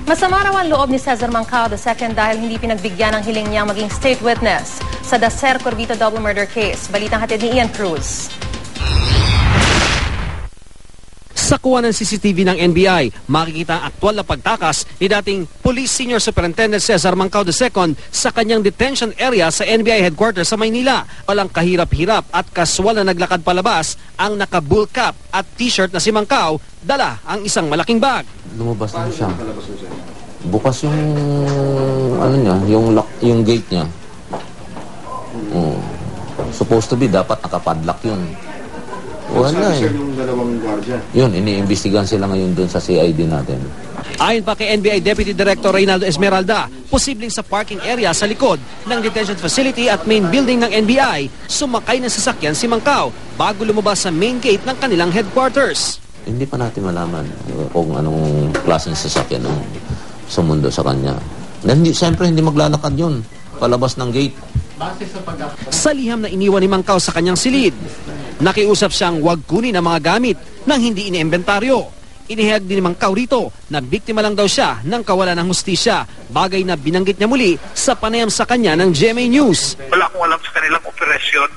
Masama raw ang loob ni Cesar Mancao II dahil hindi pinagbigyan ang hiling niyang maging state witness sa Dacer Corvito double murder case. Balitang hatid ni Ian Cruz. Sa kuha ng CCTV ng NBI, makikita ang aktwal na pagtakas ni dating Police Senior Superintendent Cesar Mancao II sa kanyang detention area sa NBI headquarters sa Maynila. Walang kahirap-hirap at kaswal na naglakad palabas ang naka-bull cap at t-shirt na si Mancao, dala ang isang malaking bag. Lumabas na siya. Bukas yung yung gate niya. Supposed to be dapat nakapadlock yun. Wala yung dalawang guardia. Yun, iniimbestigahan sila ngayon dun sa CID natin. Ayon pa kay NBI Deputy Director Reynaldo Esmeralda, posibleng sa parking area sa likod ng detention facility at main building ng NBI, sumakay ng sasakyan si Mancao bago lumabas sa main gate ng kanilang headquarters. Hindi pa natin malaman kung anong klaseng sasakyan ang sumundo sa kanya. Siyempre, hindi maglalakad yun palabas ng gate. Sa liham na iniwan ni Mancao sa kanyang silid, nakiusap siyang huwag kunin ang mga gamit nang hindi iniimbentaryo. Inihayag din ni Mancao rito na biktima lang daw siya ng kawalan ng hustisya, bagay na binanggit niya muli sa panayam sa kanya ng GMA News. Wala akong alam sa kanilang operasyon.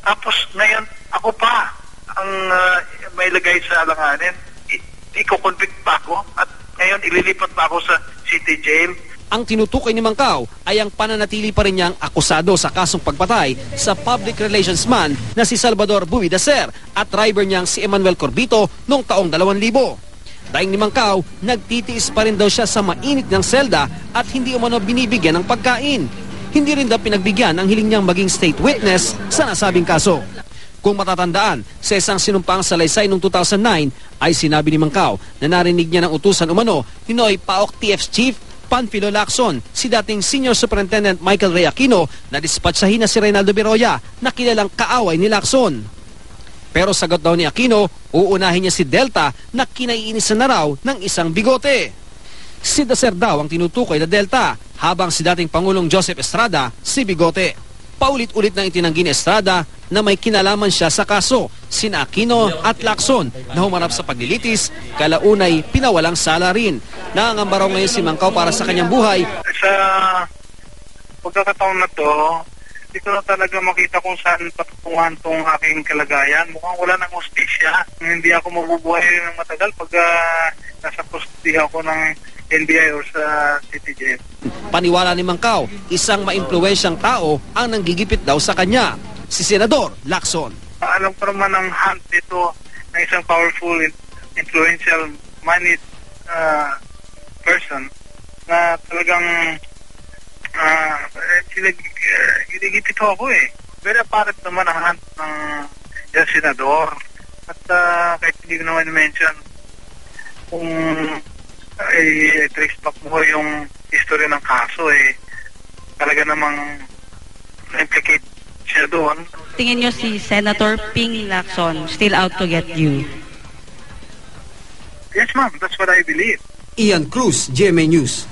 Tapos ngayon, ako pa ang may lagay sa alanganin. Iko-convict pa ako at ngayon ililipat pa ako sa city jail. Ang tinutukoy ni Mancao ay ang pananatili pa rin niyang akusado sa kasong pagpatay sa public relations man na si Salvador Buwi Dacer at driver niyang si Emmanuel Corbito noong taong 2000. Daing ni Mancao, nagtitiis pa rin daw siya sa mainit ng selda at hindi umano binibigyan ng pagkain. Hindi rin daw pinagbigyan ang hiling niyang maging state witness sa nasabing kaso. Kung matatandaan, sa isang sinumpang salaysay noong 2009 ay sinabi ni Mancao na narinig niya ng utusan umano ni Noy Paok TF's Chief Panfilo Lacson, si dating Senior Superintendent Michael Ray Aquino na dispatsahin na si Reynaldo Beroya na kilalang kaaway ni Lacson. Pero sagot daw ni Aquino, uunahin niya si Delta na kinaiinisan na raw ng isang bigote. Si Dacer daw ang tinutukoy na Delta, habang si dating Pangulong Joseph Estrada si Bigote. Paulit-ulit na itinanggi ni Estrada na may kinalaman siya sa kaso, sina Aquino at Lacson na humarap sa paglilitis, kalaunay pinawalang sala rin. Nangangamba raw ngayon si Mancao para sa kanyang buhay. Sa pagkakataon na to, hindi ko na talaga makita kung saan patutungan tong aking kalagayan. Mukhang wala ng hustisya. Hindi ako mabubuhay ng matagal pag nasa custody ako ng NBI or sa city jail. Paniwala ni Mancao, isang maimpluwensyang tao ang nanggigipit daw sa kanya, si Senador Lacson. Alam ko naman ang hunt dito ng isang powerful, influential, money person na talagang ginigipit ako eh. Very apparent naman ang hunt ng senador. At kahit hindi ko naman mention kung trace back mo yung history ng kaso talaga namang implicate siya doon. Tingin nyo si Senator Ping Lacson still out to get you? Yes ma'am, that's what I believe. Ian Cruz, GMA News.